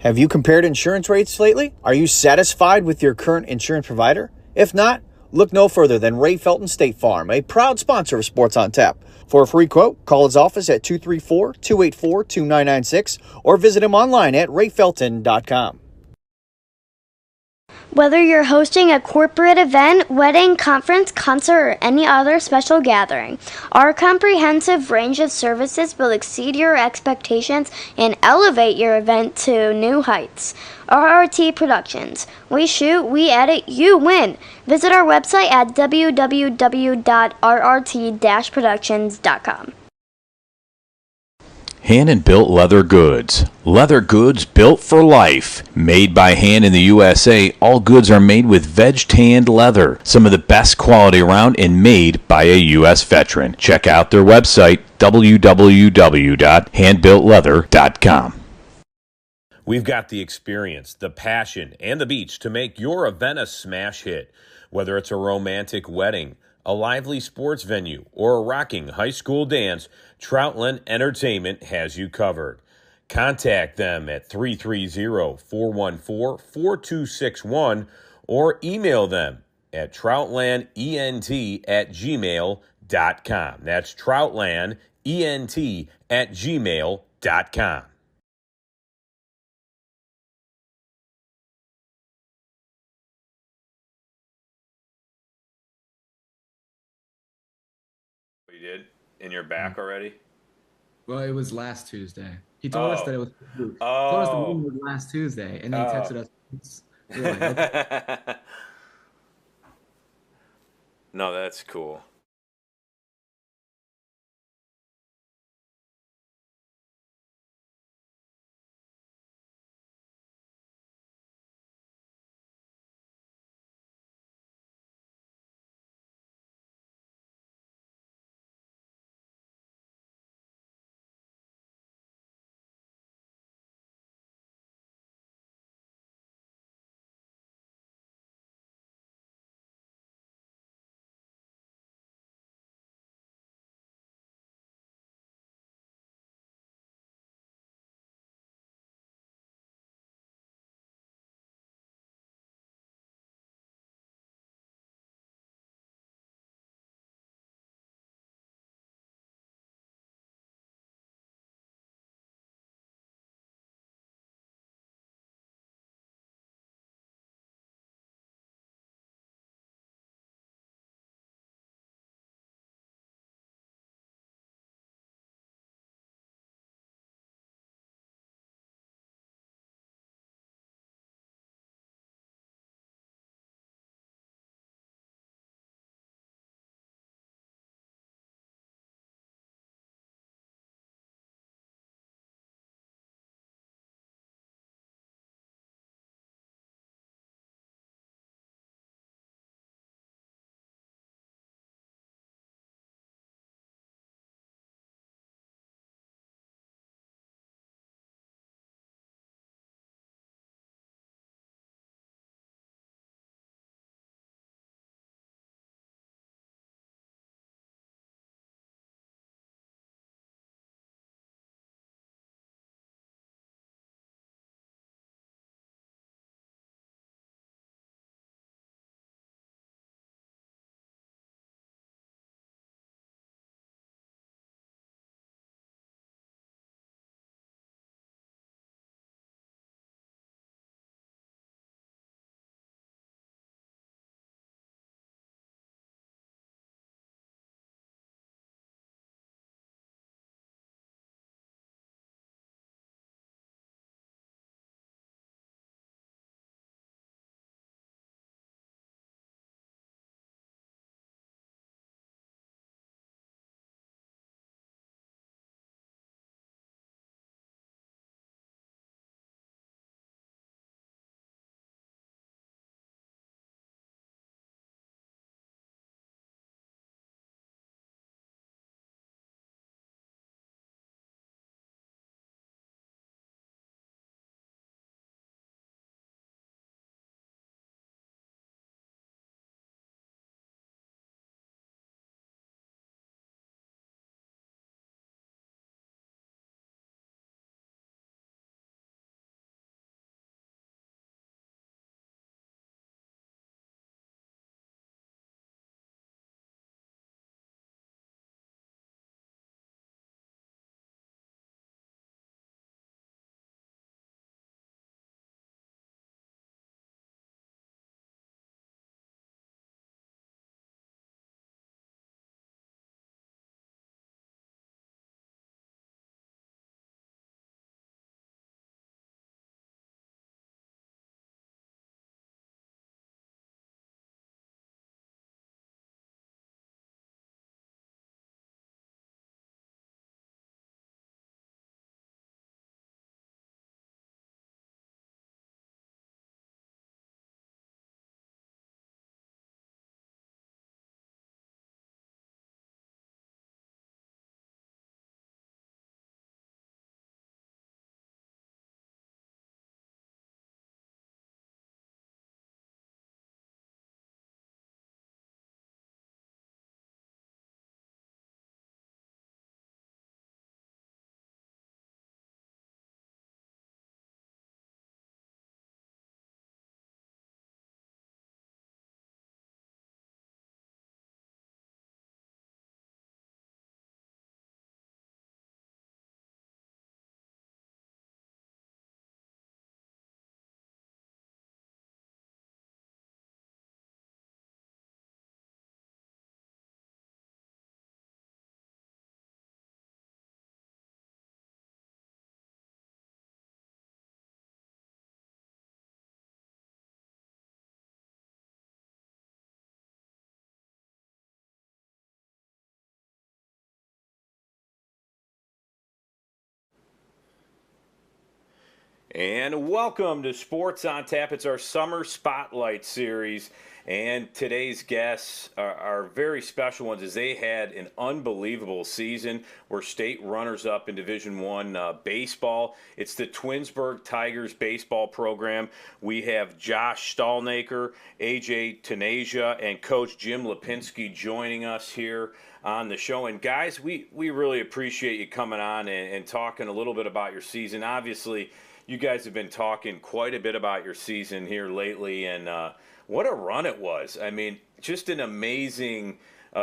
Have you compared insurance rates lately? Are you satisfied with your current insurance provider? If not, look no further than Ray Felton State Farm, a proud sponsor of Sports on Tap. For a free quote, call his office at 234-284-2996 or visit him online at rayfelton.com. Whether you're hosting a corporate event, wedding, conference, concert, or any other special gathering, our comprehensive range of services will exceed your expectations and elevate your event to new heights. RRT Productions. We shoot, we edit, you win. Visit our website at www.rrt-productions.com. Hand-and-built leather goods. Leather goods built for life. Made by hand in the USA, all goods are made with veg-tanned leather. Some of the best quality around and made by a U.S. veteran. Check out their website, www.handbuiltleather.com. We've got the experience, the passion, and the beach to make your event a smash hit. Whether it's a romantic wedding, a lively sports venue, or a rocking high school dance, Troutland Entertainment has you covered. Contact them at 330-414-4261 or email them at troutlandent@gmail.com. That's troutlandent@gmail.com. You did? And you're back already? Well, it was last Tuesday. He told us that it was. He told us the meeting was last Tuesday, and then he texted us. We were like, okay. No, that's cool. And welcome to Sports on Tap. It's our summer spotlight series. And today's guests are very special ones as they had an unbelievable season. We're state runners-up in Division I baseball. It's the Twinsburg Tigers baseball program. We have Josh Stalnaker, AJ Taneja, and Coach Jim Lipinski joining us here on the show. And guys, we really appreciate you coming on and talking a little bit about your season. Obviously, you guys have been talking quite a bit about your season here lately, and what a run it was. I mean, just an amazing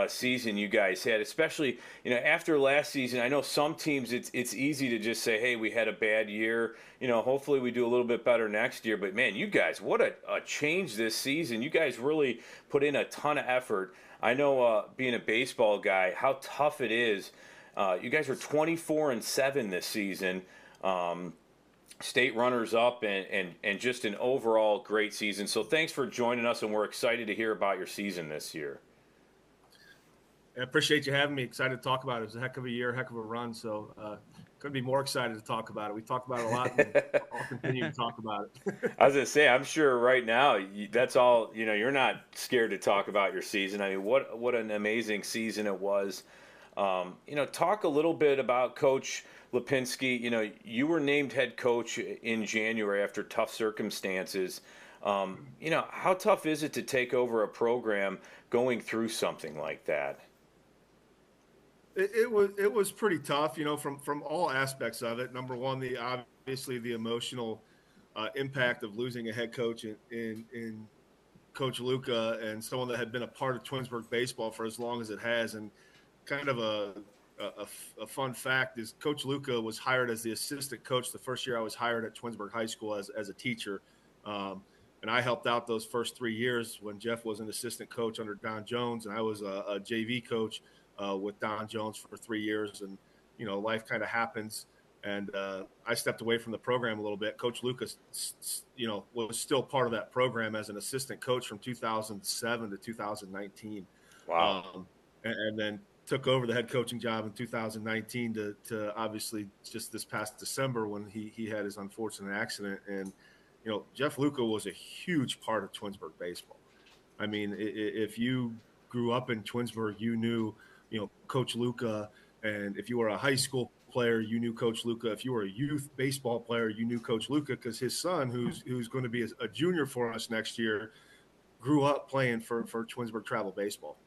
season you guys had, especially, after last season. I know some teams, it's easy to just say, hey, we had a bad year. Hopefully we do a little bit better next year. But, man, you guys, what a change this season. You guys really put in a ton of effort. I know being a baseball guy, how tough it is. You guys are 24-7 this season. State runners up and just an overall great season. So thanks for joining us, and we're excited to hear about your season this year. I appreciate you having me. Excited to talk about it. It was a heck of a year, heck of a run. So couldn't be more excited to talk about it. We talked about it a lot, and I'll continue to talk about it. I was going to say, I'm sure right now that's all, you're not scared to talk about your season. I mean, what an amazing season it was. Talk a little bit about Coach Lipinski. You were named head coach in January after tough circumstances. How tough is it to take over a program going through something like that? It was pretty tough, from all aspects of it. Number one, obviously the emotional impact of losing a head coach in Coach Luca, and someone that had been a part of Twinsburg baseball for as long as it has. And kind of a fun fact is Coach Luca was hired as the assistant coach the first year I was hired at Twinsburg High School as a teacher. And I helped out those first 3 years when Jeff was an assistant coach under Don Jones, and I was a JV coach with Don Jones for 3 years. And, life kind of happens. And I stepped away from the program a little bit. Coach Lucas, was still part of that program as an assistant coach from 2007 to 2019. Wow. And then took over the head coaching job in 2019 to obviously just this past December when he had his unfortunate accident. And, Jeff Luca was a huge part of Twinsburg baseball. I mean, if you grew up in Twinsburg, you knew, Coach Luca. And if you were a high school player, you knew Coach Luca. If you were a youth baseball player, you knew Coach Luca, because his son, who's going to be a junior for us next year, grew up playing for Twinsburg travel baseball.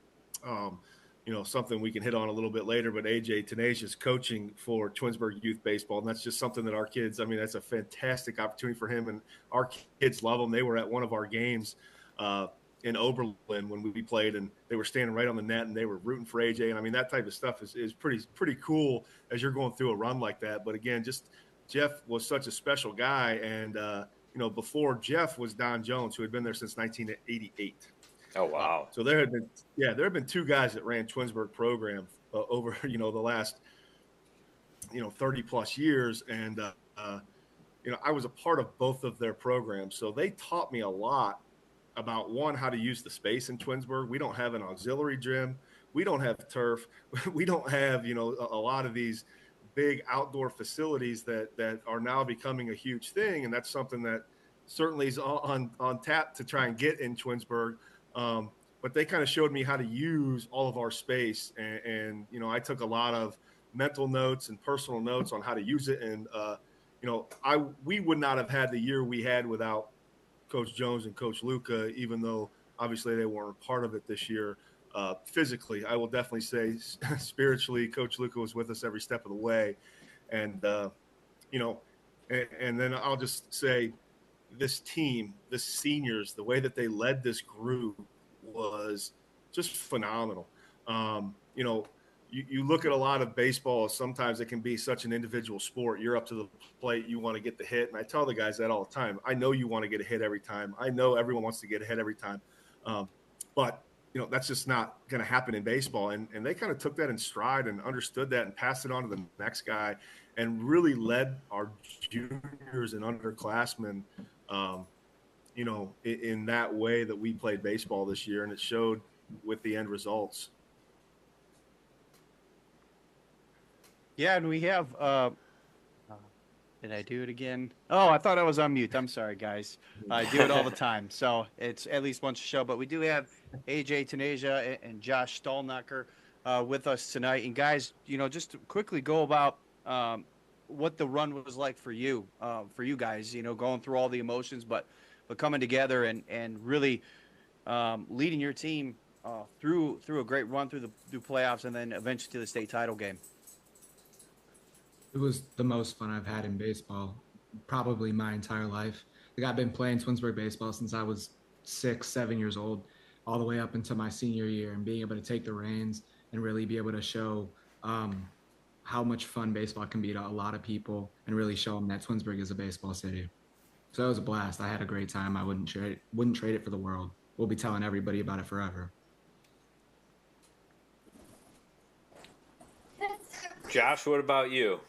Something we can hit on a little bit later, but AJ Taneja is coaching for Twinsburg youth baseball. And that's just something that our kids, that's a fantastic opportunity for him. And our kids love him. They were at one of our games in Oberlin when we played, and they were standing right on the net and they were rooting for AJ. And that type of stuff is pretty cool as you're going through a run like that. But again, just Jeff was such a special guy. And, before Jeff was Don Jones, who had been there since 1988. Oh, wow. So there have been two guys that ran Twinsburg program over, the last, 30 plus years. And, I was a part of both of their programs. So they taught me a lot about, one, how to use the space in Twinsburg. We don't have an auxiliary gym. We don't have turf. We don't have, a lot of these big outdoor facilities that are now becoming a huge thing. And that's something that certainly is on tap to try and get in Twinsburg. But they kind of showed me how to use all of our space. And I took a lot of mental notes and personal notes on how to use it. And, we would not have had the year we had without Coach Jones and Coach Luca, even though obviously they weren't a part of it this year. Physically, I will definitely say spiritually, Coach Luca was with us every step of the way. And, and then I'll just say, this team, the seniors, the way that they led this group was just phenomenal. You look at a lot of baseball, sometimes it can be such an individual sport. You're up to the plate, you want to get the hit. And I tell the guys that all the time. I know you want to get a hit every time. I know everyone wants to get a hit every time. But that's just not going to happen in baseball. And they kind of took that in stride and understood that and passed it on to the next guy and really led our juniors and underclassmen in that way that we played baseball this year, and it showed with the end results. Yeah, and we have Did I do it again? Oh, I thought I was on mute. I'm sorry, guys. I do it all the time. So it's at least once a show. But we do have AJ Taneja and Josh Stalnaker with us tonight. And guys, just to quickly go about what the run was like for you guys, going through all the emotions, but coming together and really leading your team through a great run through playoffs and then eventually to the state title game. It was the most fun I've had in baseball, probably my entire life. Like, I've been playing Twinsburg baseball since I was 6, 7 years old, all the way up into my senior year, and being able to take the reins and really be able to show how much fun baseball can be to a lot of people, and really show them that Twinsburg is a baseball city. So it was a blast. I had a great time. I wouldn't trade it for the world. We'll be telling everybody about it forever. Josh, what about you?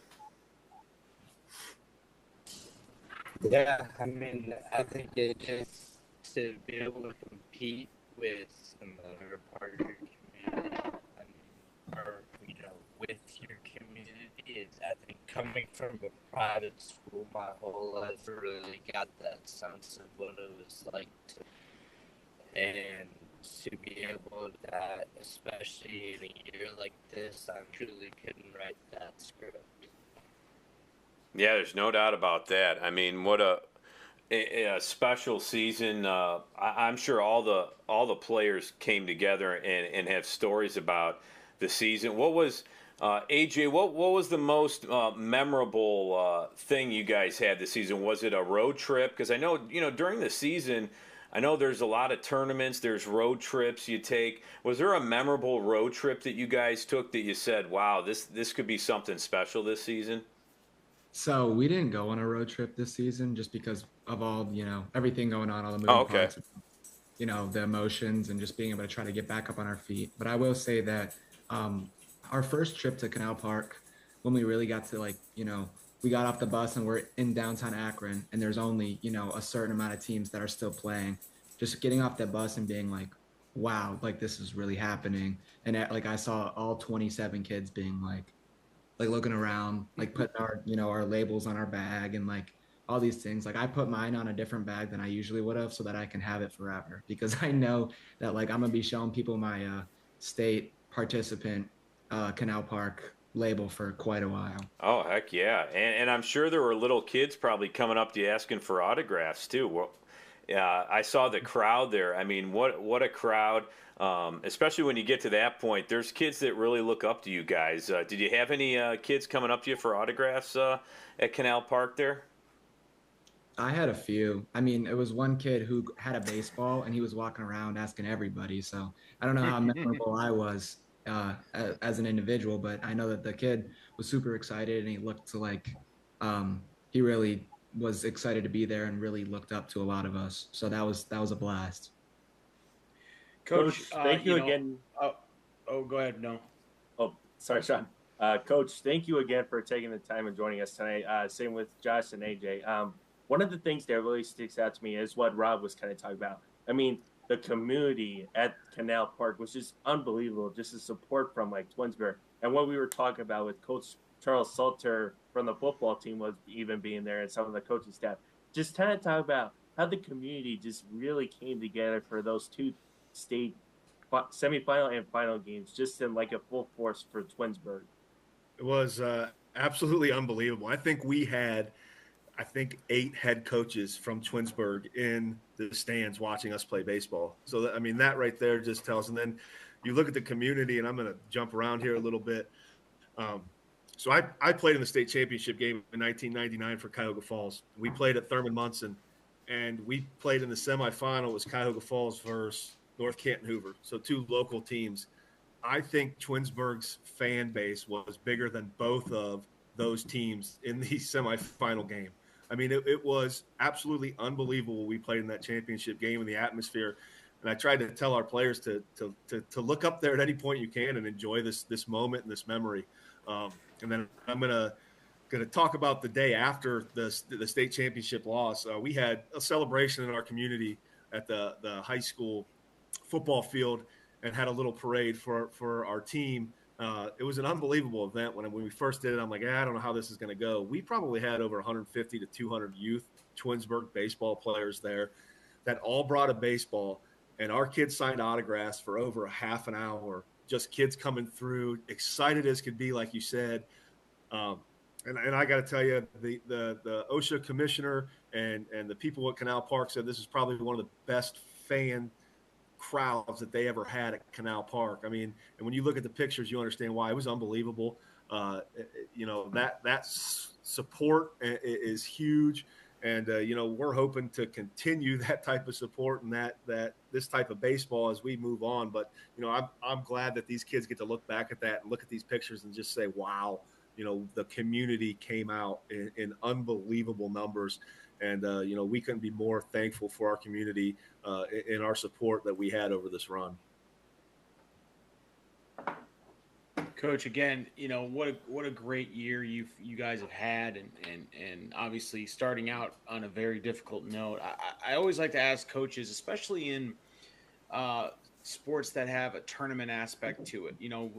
Yeah, I mean, I think it just to be able to compete with another part of your community, I mean, or with your community is, I think, coming from a private school my whole life, I really got that sense of what it was like and to be able to that, especially in a year like this, I truly couldn't write that script. Yeah, there's no doubt about that. I mean, what a special season. I'm sure all the players came together and have stories about the season. What was AJ? What was the most memorable thing you guys had this season? Was it a road trip? Because I know during the season, I know there's a lot of tournaments. There's road trips you take. Was there a memorable road trip that you guys took that you said, "Wow, this could be something special this season"? So we didn't go on a road trip this season just because of all, everything going on, all the moving parts, the emotions, and just being able to try to get back up on our feet. But I will say that our first trip to Canal Park, when we really got to we got off the bus and we're in downtown Akron, and there's only, a certain amount of teams that are still playing. Just getting off that bus and being like, wow, like this is really happening. And I saw all 27 kids being like looking around, like putting our, our labels on our bag and like all these things. Like, I put mine on a different bag than I usually would have so that I can have it forever, because I know that I'm gonna be showing people my state participant Canal Park label for quite a while. Oh, heck yeah. And I'm sure there were little kids probably coming up to you asking for autographs too. Well, yeah, I saw the crowd there. I mean, what a crowd. Especially when you get to that point, there's kids that really look up to you guys. Did you have any kids coming up to you for autographs at Canal Park there? I had a few. I mean, it was one kid who had a baseball and he was walking around asking everybody. So I don't know how memorable I was as an individual, but I know that the kid was super excited and he looked he really was excited to be there and really looked up to a lot of us. So that was a blast. Coach, thank you again. Go ahead. No. Oh, sorry, Sean. Coach, thank you again for taking the time and joining us tonight. Same with Josh and AJ. One of the things that really sticks out to me is what Rob was kind of talking about. I mean, the community at Canal Park was just unbelievable, just the support from Twinsburg. And what we were talking about with Coach Charles Salter from the football team was even being there, and some of the coaching staff. Just kind of talk about how the community just really came together for those two state semifinal and final games, just in a full force for Twinsburg. It was absolutely unbelievable. I think we had 8 head coaches from Twinsburg in the stands watching us play baseball. So that right there just tells. And then you look at the community, and I'm going to jump around here a little bit. So I played in the state championship game in 1999 for Cuyahoga Falls. We played at Thurman Munson, and we played in the semifinal. It was Cuyahoga Falls versus North Canton Hoover, so 2 local teams. I think Twinsburg's fan base was bigger than both of those teams in the semifinal game. I mean, it was absolutely unbelievable. We played in that championship game in the atmosphere, and I tried to tell our players to look up there at any point you can and enjoy this moment and this memory. And then I'm gonna talk about the day after the state championship loss. We had a celebration in our community at the high school football field and had a little parade for our team It was an unbelievable event. When we first did it, I'm like, I don't know how this is going to go. We probably had over 150 to 200 youth Twinsburg baseball players there that all brought a baseball, and our kids signed autographs for over a half an hour. Just kids coming through, excited as could be, like you said. And I got to tell you, the OSHA commissioner and the people at Canal Park said this is probably one of the best fan crowds that they ever had at Canal Park. I mean, and when you look at the pictures, you understand why. It was unbelievable. That support is huge. And, we're hoping to continue that type of support and that this type of baseball as we move on. But, I'm glad that these kids get to look back at that and look at these pictures and just say, wow, the community came out in unbelievable numbers. And, we couldn't be more thankful for our community in our support that we had over this run. Coach, again, what a great year you guys have had, and obviously starting out on a very difficult note. I always like to ask coaches, especially in sports that have a tournament aspect to it.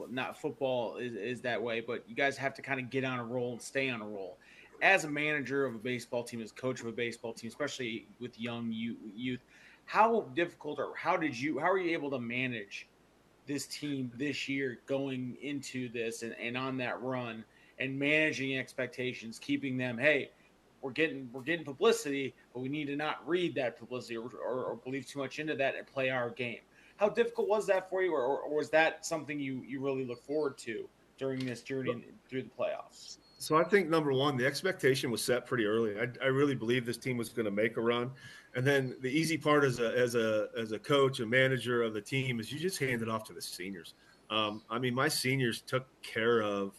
Not football is that way, but you guys have to kind of get on a roll and stay on a roll. As a manager of a baseball team, as coach of a baseball team, especially with young youth, how difficult or how are you able to manage this team this year going into this and on that run and managing expectations, keeping them, hey, we're getting publicity, but we need to not read that publicity or believe too much into that and play our game. How difficult was that for you, or was that something you really look forward to during this journey through the playoffs? So I think, number one, the expectation was set pretty early. I really believe this team was going to make a run. And then the easy part as a coach, a manager of the team, is you just hand it off to the seniors. My seniors took care of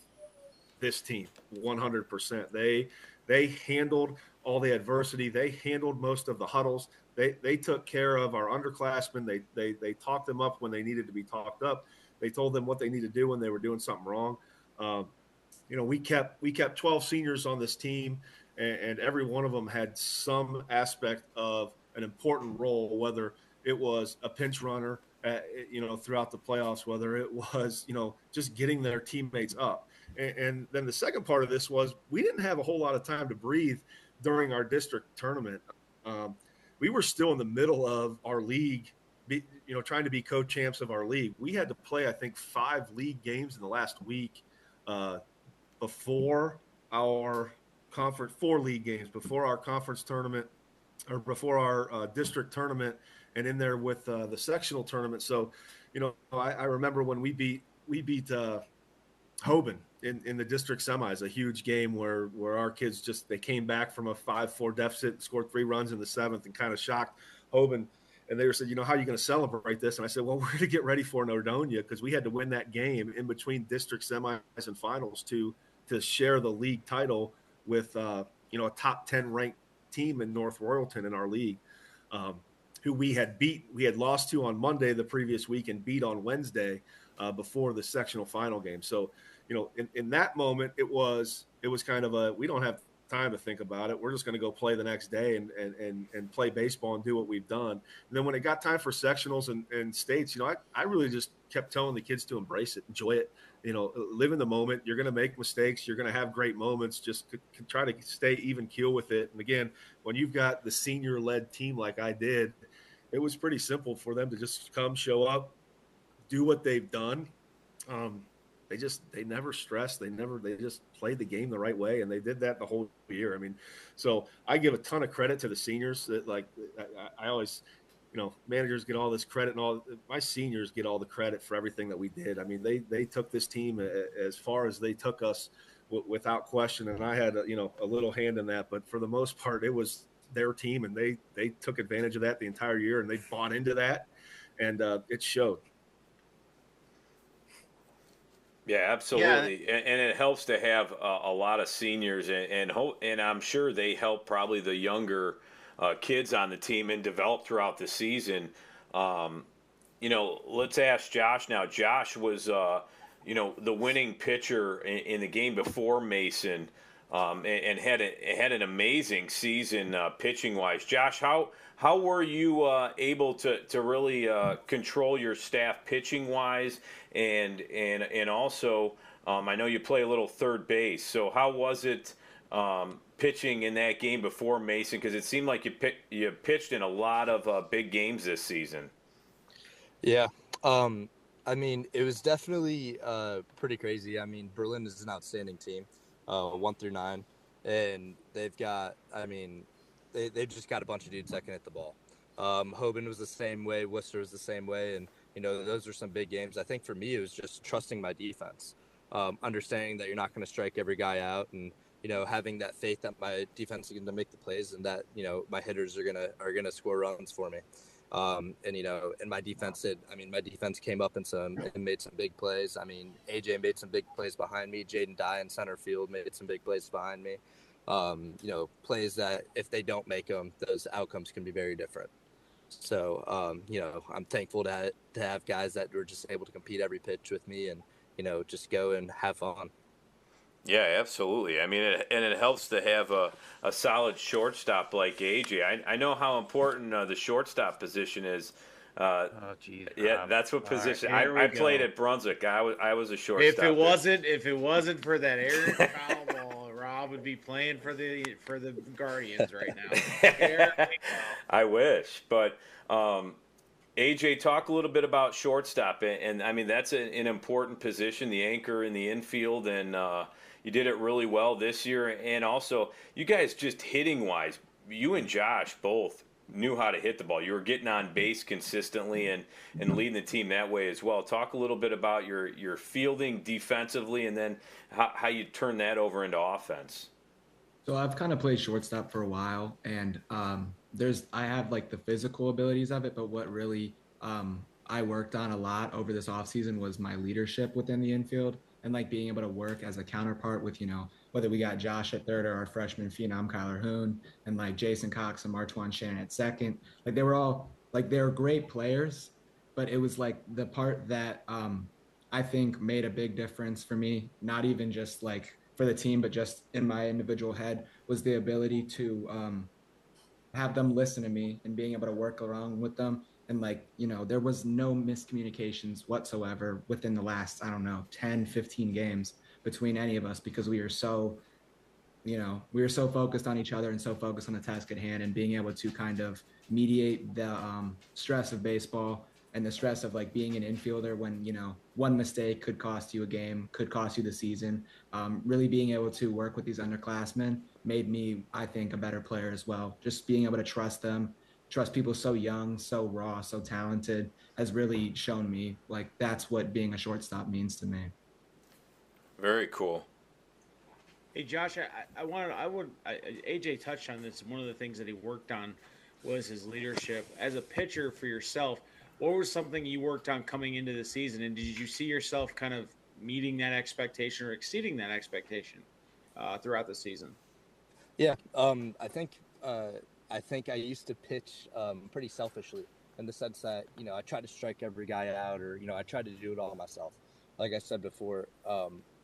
this team 100%. They handled all the adversity. They handled most of the huddles. They took care of our underclassmen. They talked them up when they needed to be talked up. They told them what they needed to do when they were doing something wrong. We kept 12 seniors on this team, and every one of them had some aspect of an important role, whether it was a pinch runner, throughout the playoffs, whether it was, just getting their teammates up. And then the second part of this was we didn't have a whole lot of time to breathe during our district tournament. We were still in the middle of our league, trying to be co-champs of our league. We had to play, I think, 5 league games in the last week before our conference, 4 league games before our conference tournament or before our district tournament, and in there with the sectional tournament. So, I remember when we beat Hoban in the district semis, a huge game where our kids they came back from a 5-4 deficit and scored 3 runs in the 7th and kind of shocked Hoban. And they said, how are you going to celebrate this? And I said, well, we're going to get ready for Nordonia because we had to win that game in between district semis and finals to share the league title with, a top 10 ranked team in North Royalton in our league, who we had lost to on Monday the previous week and beat on Wednesday before the sectional final game. So, in that moment, it was kind of we don't have time to think about it. We're just going to go play the next day and play baseball and do what we've done. And then when it got time for sectionals and states, I really just kept telling the kids to embrace it, enjoy it, live in the moment. You're going to make mistakes. You're going to have great moments. Just try to stay even keel with it. And again, when you've got the senior led team like I did, it was pretty simple for them to just come, show up, do what they've done. They never stressed. They just played the game the right way. And they did that the whole year. So I give a ton of credit to the seniors that I always, managers get all this credit and my seniors get all the credit for everything that we did. They took this team as far as they took us without question. And I had, a little hand in that, but for the most part, it was their team and they took advantage of that the entire year and they bought into that. And it showed. Yeah, absolutely. Yeah. And it helps to have a lot of seniors and I'm sure they help probably the younger kids on the team and develop throughout the season. Let's ask Josh now. Josh was, the winning pitcher in the game before Mason. and had an amazing season pitching wise. Josh, how were you able to really control your staff pitching wise, and also I know you play a little third base. So how was it pitching in that game before Mason? Because it seemed like you pitched in a lot of big games this season. Yeah. I mean, it was definitely pretty crazy. I mean, Berlin is an outstanding team, 1 through 9, and they've got, I mean, they've just got a bunch of dudes that can hit the ball. Hoban was the same way, Worcester was the same way, and, you know, those are some big games. I think for me, it was just trusting my defense, understanding that you're not going to strike every guy out, and, you know, having that faith that my defense is going to make the plays and that, you know, my hitters are gonna score runs for me. And, you know, and my defense did. I mean, my defense came up and made some big plays. I mean, AJ made some big plays behind me. Jaden Dye in center field made some big plays behind me. You know, plays that if they don't make them, those outcomes can be very different. So, you know, I'm thankful to have guys that were just able to compete every pitch with me and, you know, just go and have fun. Yeah, absolutely. I mean, it helps to have a solid shortstop like AJ. I know how important the shortstop position is. Oh, geez. Yeah, that's what position. Right, I played at Brunswick. I was a shortstop. If it wasn't for that Aaron foul ball, Rob would be playing for the Guardians right now. I wish, but AJ, talk a little bit about shortstop, and I mean that's an important position, the anchor in the infield, and you did it really well this year. And also, you guys just hitting wise, you and Josh both knew how to hit the ball. You were getting on base consistently and leading the team that way as well. Talk a little bit about your fielding defensively, and then how you turn that over into offense. So I've kind of played shortstop for a while, and I have like the physical abilities of it, but what really I worked on a lot over this offseason was my leadership within the infield and like being able to work as a counterpart with, you know, whether we got Josh at third or our freshman phenom Kyler Hoon and like Jason Cox and Martwan Shannon at second. Like they were great players, but it was like the part that I think made a big difference for me, not even just like for the team, but just in my individual head, was the ability to have them listen to me and being able to work along with them. And like, you know, there was no miscommunications whatsoever within the last, I don't know, 10, 15 games between any of us, because we were so focused on each other and so focused on the task at hand, and being able to kind of mediate the stress of baseball and the stress of like being an infielder when, you know, one mistake could cost you a game, could cost you the season. Really being able to work with these underclassmen made me, I think, a better player as well. Just being able to trust them, trust people so young, so raw, so talented, has really shown me like that's what being a shortstop means to me. Very cool. Hey Josh, AJ touched on this. One of the things that he worked on was his leadership as a pitcher for yourself. What was something you worked on coming into the season, and did you see yourself kind of meeting that expectation or exceeding that expectation throughout the season? Yeah, I think I used to pitch pretty selfishly, in the sense that, you know, I tried to strike every guy out, or, you know, I tried to do it all myself. Like I said before,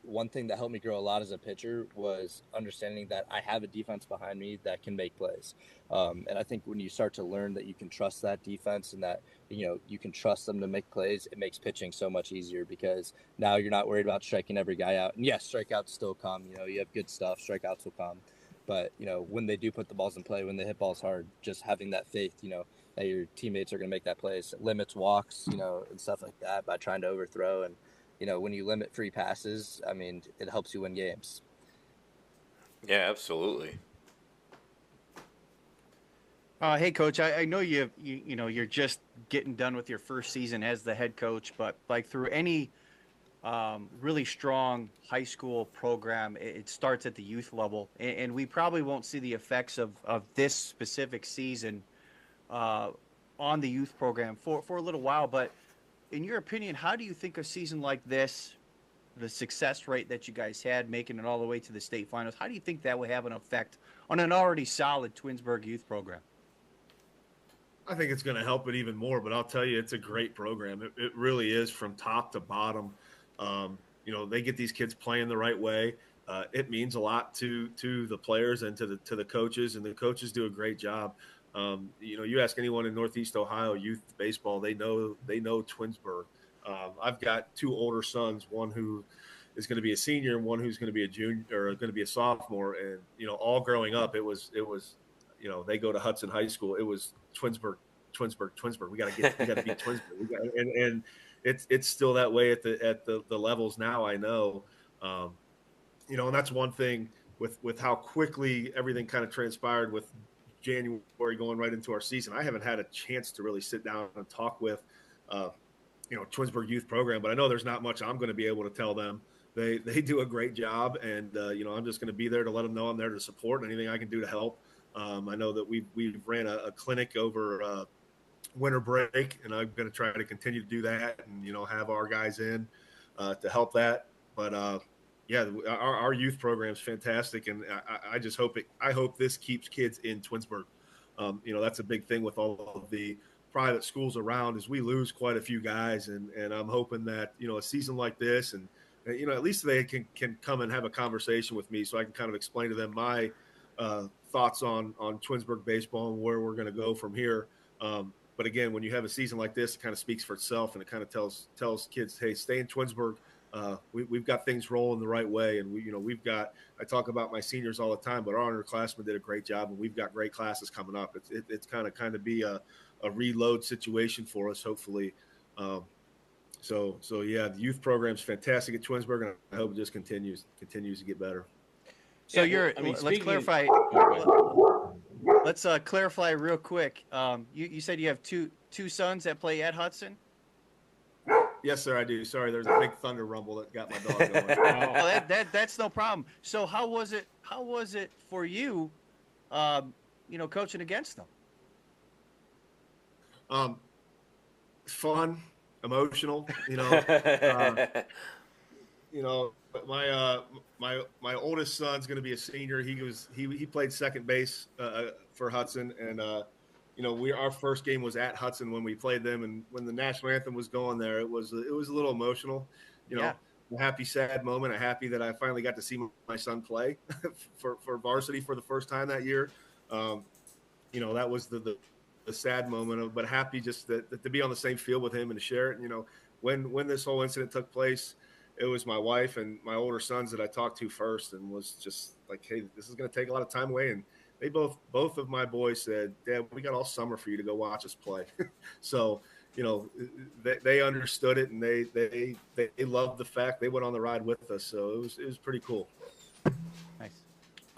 one thing that helped me grow a lot as a pitcher was understanding that I have a defense behind me that can make plays. And I think when you start to learn that you can trust that defense and that, you know, you can trust them to make plays, it makes pitching so much easier, because now you're not worried about striking every guy out. And yes, strikeouts still come, you know, you have good stuff, strikeouts will come. But, you know, when they do put the balls in play, when they hit balls hard, just having that faith, you know, that your teammates are going to make that play. So it limits walks, you know, and stuff like that by trying to overthrow. And, you know, when you limit free passes, I mean, it helps you win games. Yeah, absolutely. Hey, Coach, I know you're just getting done with your first season as the head coach, but like through any really strong high school program, it starts at the youth level, and we probably won't see the effects of this specific season on the youth program for a little while. But in your opinion, how do you think a season like this, the success rate that you guys had, making it all the way to the state finals, how do you think that would have an effect on an already solid Twinsburg youth program? I think it's going to help it even more, but I'll tell you, it's a great program. It really is, from top to bottom. You know, they get these kids playing the right way. it means a lot to the players and to the coaches, and the coaches do a great job. You ask anyone in Northeast Ohio youth baseball, they know Twinsburg. I've got two older sons, one who is going to be a senior and one who's going to be a junior or going to be a sophomore. And, all growing up, it was, they go to Hudson High School. It was Twinsburg. We got to beat Twinsburg. And it's still that way at the levels now. I know, and that's one thing with how quickly everything kind of transpired with January going right into our season. I haven't had a chance to really sit down and talk with, Twinsburg youth program, but I know there's not much I'm going to be able to tell them. They do a great job, and I'm just going to be there to let them know I'm there to support anything I can do to help. I know that we've ran a clinic over winter break, and I'm going to try to continue to do that, and have our guys in to help that. But our youth program is fantastic, and I just hope I hope this keeps kids in Twinsburg. That's a big thing with all of the private schools around, is we lose quite a few guys, and I'm hoping that a season like this, and at least they can come and have a conversation with me, so I can kind of explain to them my thoughts on Twinsburg baseball and where we're going to go from here. But again, when you have a season like this, it kind of speaks for itself, and it kind of tells kids, hey, stay in Twinsburg. We've got things rolling the right way, and we've got. I talk about my seniors all the time, but our underclassmen did a great job, and we've got great classes coming up. It's kind of be a reload situation for us, hopefully. So yeah, the youth program's fantastic at Twinsburg, and I hope it just continues to get better. So let's clarify. Let's clarify real quick. You said you have two sons that play at Hudson. Yes, sir, I do. Sorry, there's a big thunder rumble that got my dog going. Oh, that's no problem. So how was it for you, coaching against them? Fun, emotional. My oldest son's going to be a senior. He played second base for Hudson, and our first game was at Hudson when we played them, and when the national anthem was going there, it was a little emotional. A happy, sad moment. I'm happy that I finally got to see my son play for varsity for the first time that year. That was the sad moment, but happy just that to be on the same field with him and to share it. When this whole incident took place, it was my wife and my older sons that I talked to first, and was just like, hey, this is going to take a lot of time away. And they both of my boys said, Dad, we got all summer for you to go watch us play. So, they understood it, and they loved the fact they went on the ride with us. So it was pretty cool. Nice.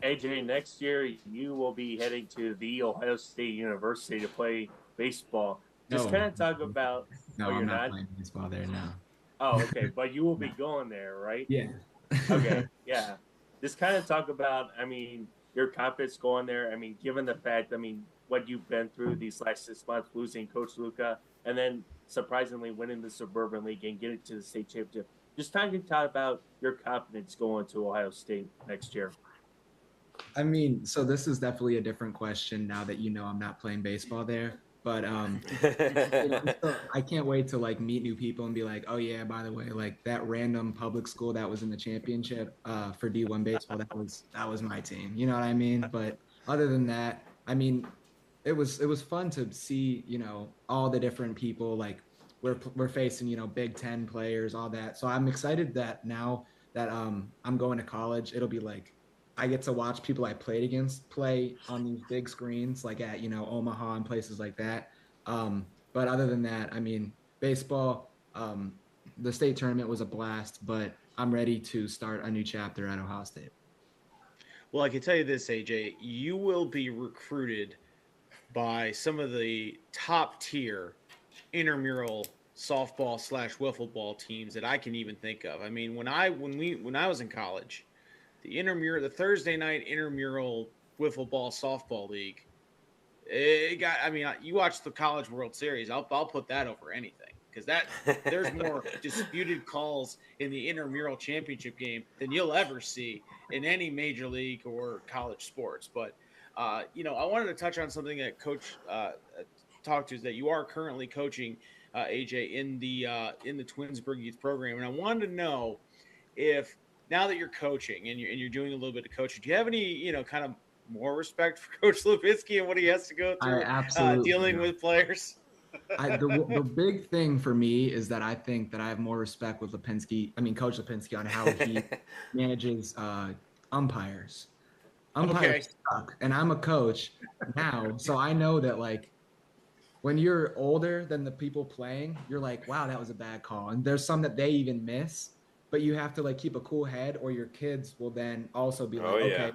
AJ, next year you will be heading to the Ohio State University to play baseball. Just kind of talk about. No, I'm not playing baseball there now. Oh, okay, but you will be going there, right? Yeah. Okay, yeah. Just kind of talk about, your confidence going there. Given the fact, what you've been through these last 6 months, losing Coach Luca, and then surprisingly winning the Suburban League and getting to the state championship. Just talk about your confidence going to Ohio State next year. So this is definitely a different question now that I'm not playing baseball there. But I can't wait to meet new people and be like, oh yeah, by the way, that random public school that was in the championship for D1 baseball, that was my team. You know what I mean? But other than that, it was fun to see all the different people. We're facing Big Ten players, all that. So I'm excited that now that I'm going to college, it'll be I get to watch people I played against play on these big screens, at Omaha and places like that. But other than that, baseball, the state tournament was a blast, but I'm ready to start a new chapter at Ohio State. Well, I can tell you this, AJ, you will be recruited by some of the top tier intramural softball / wiffle ball teams that I can even think of. When I was in college, the Thursday night intramural wiffle ball softball league, it got. You watch the College World Series, I'll put that over anything, because there's more disputed calls in the intramural championship game than you'll ever see in any major league or college sports. But I wanted to touch on something that Coach talked to, is that you are currently coaching AJ in the Twinsburg youth program, and I wanted to know if now that you're coaching and you're doing a little bit of coaching, do you have any, kind of more respect for Coach Lipinski and what he has to go I through absolutely dealing do. with players? The big thing for me is that I think that I have more respect with Coach Lipinski, on how he manages umpires. Umpires suck, and I'm a coach now, so I know that, like, when you're older than the people playing, you're like, wow, that was a bad call. And there's some that they even miss, but you have to, like, keep a cool head, or your kids will then also be like, okay,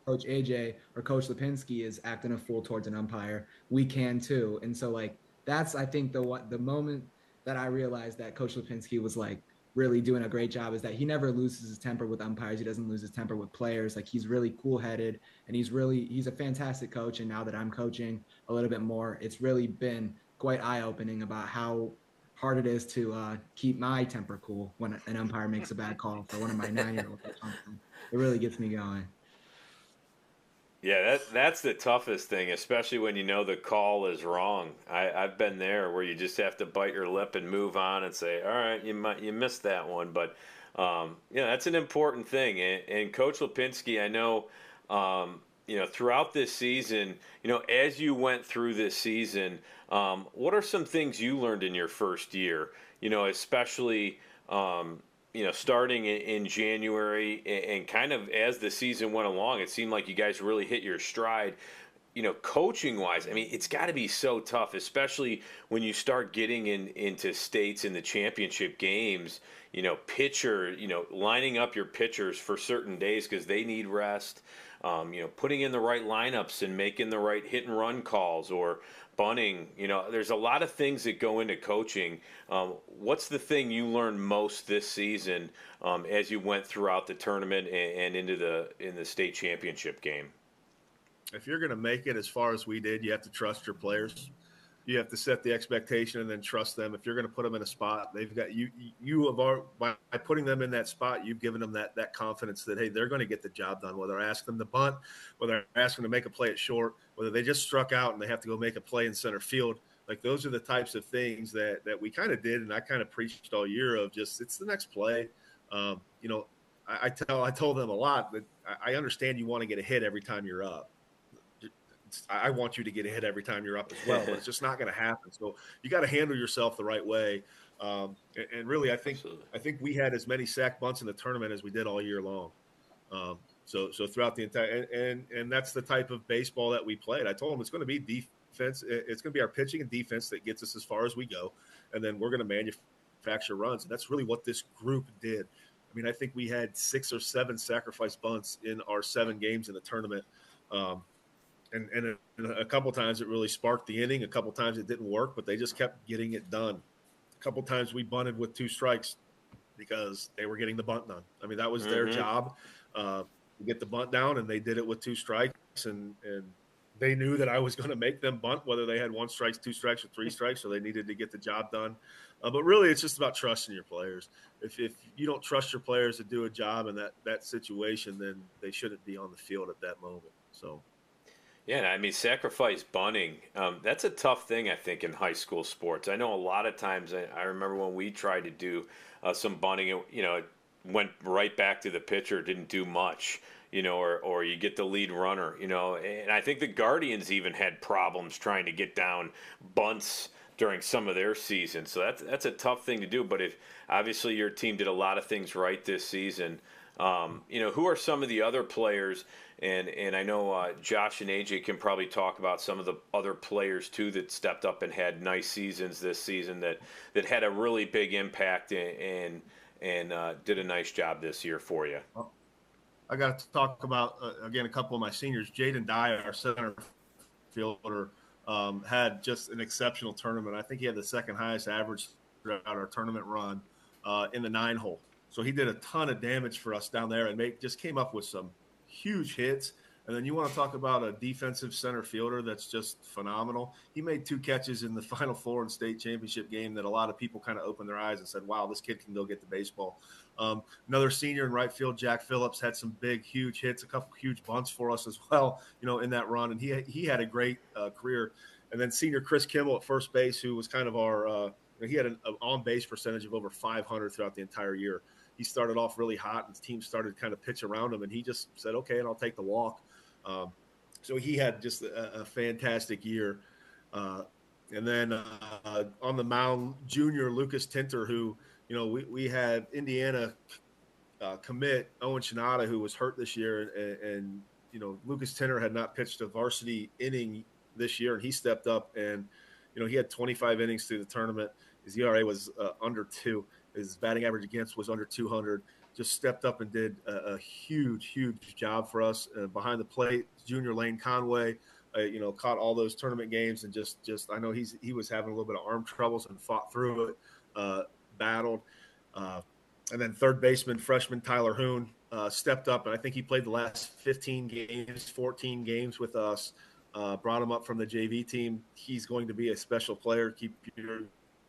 Coach AJ or Coach Lipinski is acting a fool towards an umpire. We can too. And so, like, that's, I think, the moment that I realized that Coach Lipinski was, like, really doing a great job, is that he never loses his temper with umpires. He doesn't lose his temper with players. Like, he's really cool headed, and he's a fantastic coach. And now that I'm coaching a little bit more, it's really been quite eye opening about how hard it is to keep my temper cool when an umpire makes a bad call for one of my 9-year-olds or something. It really gets me going. Yeah, that's the toughest thing, especially when you know the call is wrong. I've been there where you just have to bite your lip and move on and say, all right, you missed that one. But that's an important thing. And Coach Lipinski, I know, throughout this season, as you went through this season, what are some things you learned in your first year? Especially. Starting in January and kind of as the season went along, it seemed like you guys really hit your stride. Coaching wise, I mean, it's got to be so tough, especially when you start getting into states in the championship games. Pitcher, lining up your pitchers for certain days because they need rest. Putting in the right lineups and making the right hit and run calls or bunting. There's a lot of things that go into coaching. What's the thing you learned most this season as you went throughout the tournament and in the state championship game? If you're going to make it as far as we did, you have to trust your players. You have to set the expectation and then trust them. If you're going to put them in a spot, they've got by putting them in that spot, you've given them that confidence that, hey, they're going to get the job done, whether I ask them to bunt, whether I ask them to make a play at short, whether they just struck out and they have to go make a play in center field. Like, those are the types of things that we kind of did. And I kind of preached all year of just, it's the next play. I told them a lot that I understand you want to get a hit every time you're up. I want you to get a hit every time you're up as well, but it's just not going to happen. So you got to handle yourself the right way. And really, I think we had as many sack bunts in the tournament as we did all year long. So throughout the entire, and that's the type of baseball that we played. I told them it's going to be defense. It's going to be our pitching and defense that gets us as far as we go. And then we're going to manufacture runs. And that's really what this group did. I mean, I think we had 6 or 7 sacrifice bunts in our 7 games in the tournament. And a couple times it really sparked the inning. A couple times it didn't work, but they just kept getting it done. A couple times we bunted with 2 strikes because they were getting the bunt done. I mean, that was their job to get the bunt down, and they did it with 2 strikes. And they knew that I was going to make them bunt, whether they had 1 strike, 2 strikes, or 3 strikes, so they needed to get the job done. But really, it's just about trusting your players. If you don't trust your players to do a job in that situation, then they shouldn't be on the field at that moment. So. Yeah, I mean, sacrifice bunting, that's a tough thing, I think, in high school sports. I know a lot of times, I remember when we tried to do some bunting, it went right back to the pitcher, didn't do much, or you get the lead runner, and I think the Guardians even had problems trying to get down bunts during some of their season. So that's a tough thing to do. But if obviously your team did a lot of things right this season, who are some of the other players? And I know Josh and AJ can probably talk about some of the other players too that stepped up and had nice seasons this season that had a really big impact and did a nice job this year for you. Well, I got to talk about again a couple of my seniors. Jaden Dye, our center fielder, had just an exceptional tournament. I think he had the second highest average throughout our tournament run in the 9-hole. So he did a ton of damage for us down there and just came up with some huge hits. And then you want to talk about a defensive center fielder that's just phenomenal. He made 2 catches in the Final Four and state championship game that a lot of people kind of opened their eyes and said, wow, this kid can go get the baseball. Another senior in right field, Jack Phillips, had some big, huge hits, a couple huge bunts for us as well, in that run. And he had a great career. And then senior Chris Kimmel at first base, who was kind of our he had an on-base percentage of over 500 throughout the entire year. he started off really hot, and the team started kind of pitch around him, and he just said, okay, and I'll take the walk. So he had just a fantastic year. And then on the mound, junior Lucas Tinter, who, we had Indiana commit Owen Shinada, who was hurt this year. And Lucas Tinter had not pitched a varsity inning this year, and he stepped up and, he had 25 innings through the tournament. His ERA was under 2. His batting average against was under 200. Just stepped up and did a huge, huge job for us behind the plate. Junior Lane Conway, caught all those tournament games, and just I know he was having a little bit of arm troubles and fought through it, battled. And then third baseman, freshman Tyler Hoon, stepped up, and I think he played the last 15 games, 14 games with us. Brought him up from the JV team. He's going to be a special player. Keep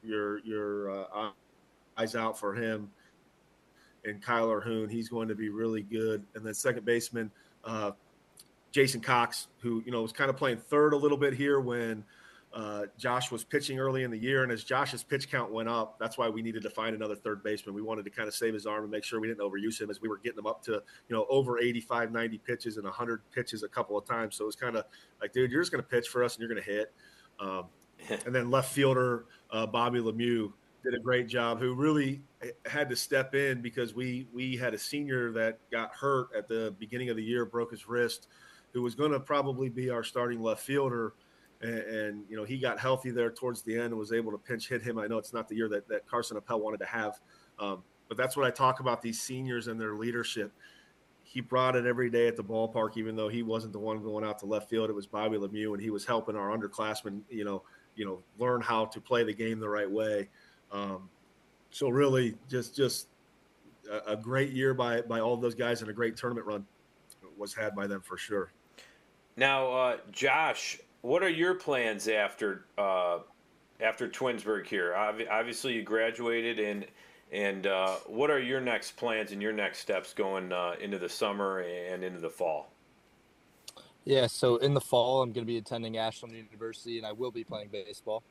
your eyes out for him. And Kyler Hoon, he's going to be really good. And then second baseman, Jason Cox, who, was kind of playing third a little bit here when Josh was pitching early in the year. And as Josh's pitch count went up, that's why we needed to find another third baseman. We wanted to kind of save his arm and make sure we didn't overuse him, as we were getting him up to, over 85, 90 pitches and 100 pitches a couple of times. So it was kind of like, dude, you're just going to pitch for us and you're going to hit. And then left fielder, Bobby Lemieux, did a great job, who really had to step in because we had a senior that got hurt at the beginning of the year, broke his wrist, who was going to probably be our starting left fielder. And he got healthy there towards the end and was able to pinch hit him. I know it's not the year that Carson Appel wanted to have, but that's what I talk about, these seniors and their leadership. He brought it every day at the ballpark, even though he wasn't the one going out to left field. It was Bobby Lemieux, and he was helping our underclassmen, learn how to play the game the right way. So really just a great year by all those guys, and a great tournament run was had by them for sure. Now, Josh, what are your plans after Twinsburg here? Obviously you graduated, and what are your next plans and your next steps going into the summer and into the fall? Yeah, so in the fall, I'm going to be attending Ashland University, and I will be playing baseball.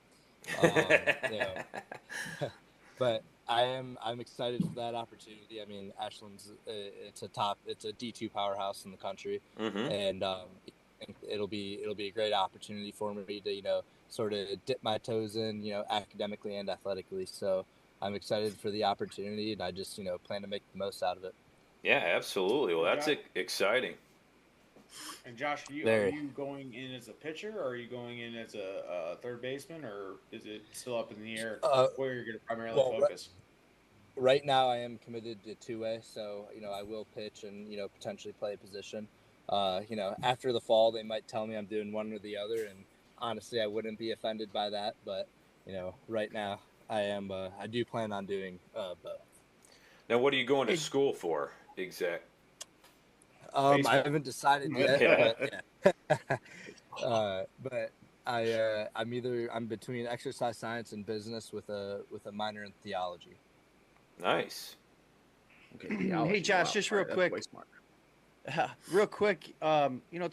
But I'm excited for that opportunity. I mean, Ashland's it's a D2 powerhouse in the country, and it'll be a great opportunity for me to sort of dip my toes in academically and athletically. So I'm excited for the opportunity, and I just plan to make the most out of it. Yeah, absolutely. Well, that's exciting. And Josh, are you going in as a pitcher, or are you going in as a third baseman, or is it still up in the air where you're going to primarily focus? Right now, I am committed to 2A, so I will pitch and potentially play a position. After the fall, they might tell me I'm doing one or the other, and honestly, I wouldn't be offended by that. But right now, I do plan on doing both. Now, what are you going to school for, exact? I haven't decided yet, but I'm between exercise science and business with a minor in theology. Nice. Okay, hey Josh, just real quick.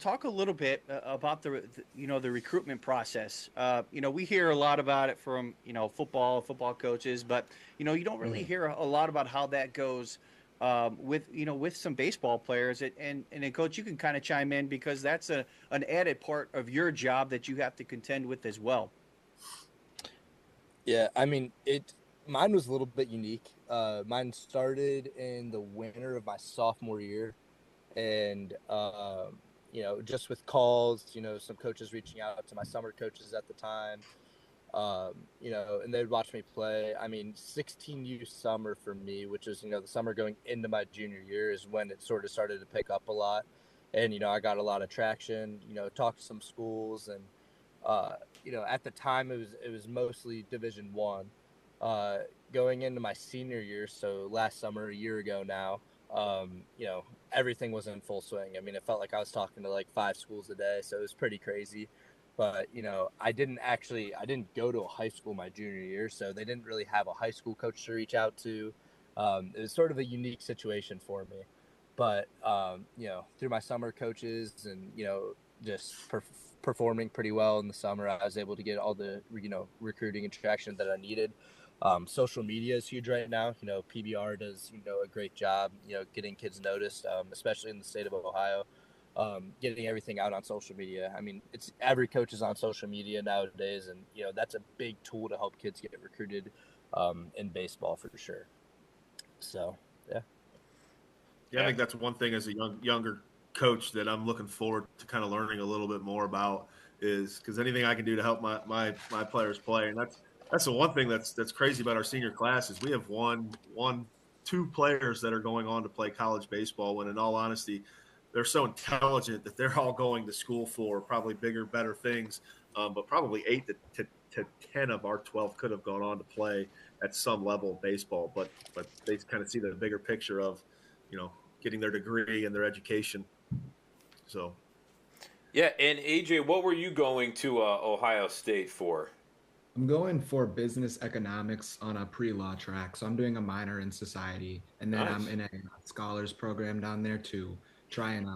Talk a little bit about the recruitment process. We hear a lot about it from football coaches, but you don't really hear a lot about how that goes with some baseball players. And Coach, you can kind of chime in, because that's an added part of your job that you have to contend with as well. Yeah, I mean, mine was a little bit unique. Mine started in the winter of my sophomore year, and just with calls, some coaches reaching out to my summer coaches at the time, and they'd watch me play. I mean, 16U summer for me, which is, the summer going into my junior year, is when it sort of started to pick up a lot. And, I got a lot of traction, talked to some schools, and, at the time it was mostly Division I. Going into my senior year, so last summer, a year ago now, everything was in full swing. I mean, it felt like I was talking to like 5 schools a day, so it was pretty crazy. But, I didn't go to a high school my junior year, so they didn't really have a high school coach to reach out to. It was sort of a unique situation for me. But, through my summer coaches and, just performing pretty well in the summer, I was able to get all the, recruiting and traction that I needed. Social media is huge right now. PBR does, a great job, getting kids noticed, especially in the state of Ohio, getting everything out on social media. I mean, it's every coach is on social media nowadays, and, that's a big tool to help kids get recruited in baseball for sure. So, yeah. Yeah, I think that's one thing as a younger coach that I'm looking forward to kind of learning a little bit more about is because anything I can do to help my players play, and that's the one thing that's crazy about our senior class is we have two players that are going on to play college baseball. When in all honesty, they're so intelligent that they're all going to school for probably bigger, better things. But probably 8 to 10 of our 12 could have gone on to play at some level of baseball. But they kind of see the bigger picture of, getting their degree and their education. So, yeah. And AJ, what were you going to Ohio State for? I'm going for business economics on a pre-law track. So I'm doing a minor in society, and then I'm in a scholars program down there to try and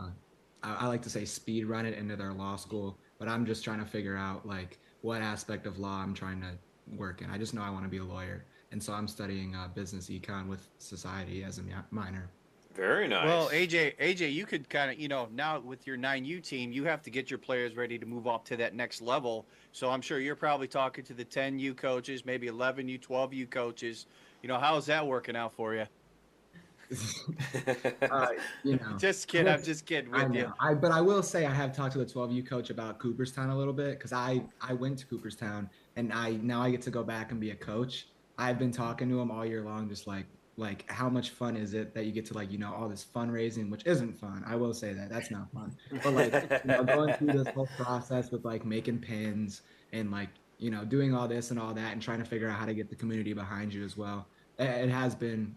I like to say speed run it into their law school, but I'm just trying to figure out like what aspect of law I'm trying to work in. I just know I want to be a lawyer, and so I'm studying business econ with society as a minor. Very nice. Well, AJ, you could kind of, now with your 9U team, you have to get your players ready to move up to that next level. So I'm sure you're probably talking to the 10U coaches, maybe 11U, 12U coaches. How's that working out for you? Just kidding. I'm just kidding with you. But I will say I have talked to the 12U coach about Cooperstown a little bit because I went to Cooperstown and now I get to go back and be a coach. I've been talking to him all year long, just like how much fun is it that you get to all this fundraising, which isn't fun. I will say that's not fun. But going through this whole process with making pins and doing all this and all that and trying to figure out how to get the community behind you as well. It has been,